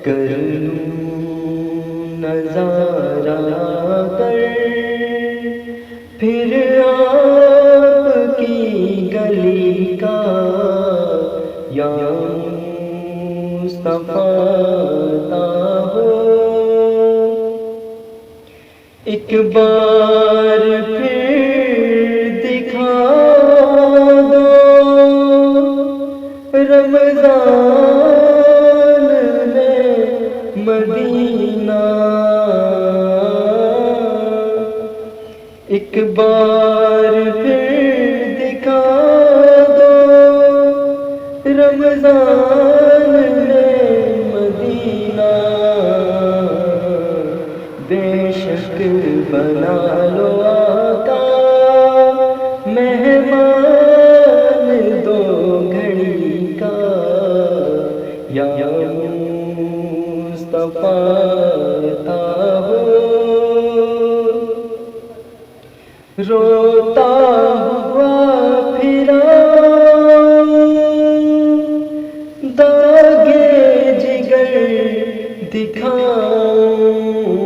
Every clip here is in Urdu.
کر لوں نظارہ کر پھر آپ کی گلی کا یا مصطفیٰ ہو ایک بار پھر دکھا دو رمضان میں مدینہ ایک بار پھر دکھا دو رمضان میں مدینہ بے شک بنا لو آقا مہمان دو گھڑی کا یا مصطفیٰ ہو روتا ہوا پھرا داغے جگر دکھاؤں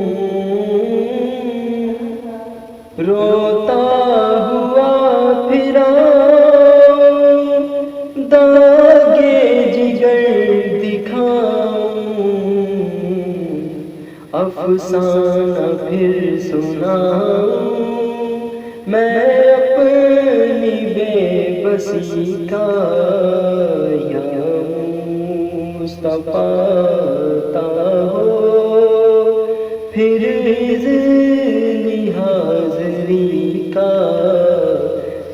روتا ہوا پھرا داغے جگر دکھاؤں افسانہ پھر سناؤں میں اپنی بے بسی کا یا مصطفیٰ ہو پھر اذن حاضری کا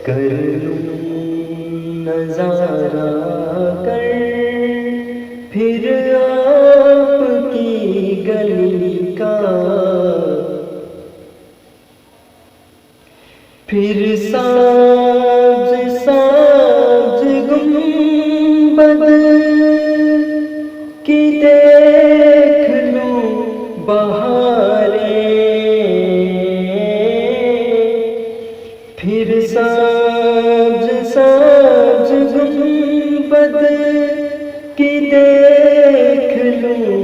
کر لوں نظارہ کر پھر آپ کی گلی کا پھر سبز سبز گنبد کی دیکھ لوں بہاریں پھر سبز سبز گنبد کی دیکھ لوں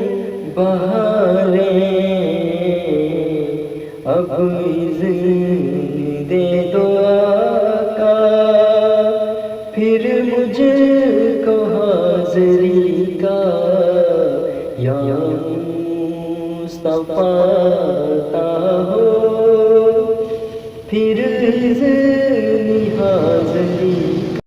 بہاریں اب اذن دے دو آقا پھر مجھ کو حاضری کا یا مصطفیٰ ہو پھر اذن حاضری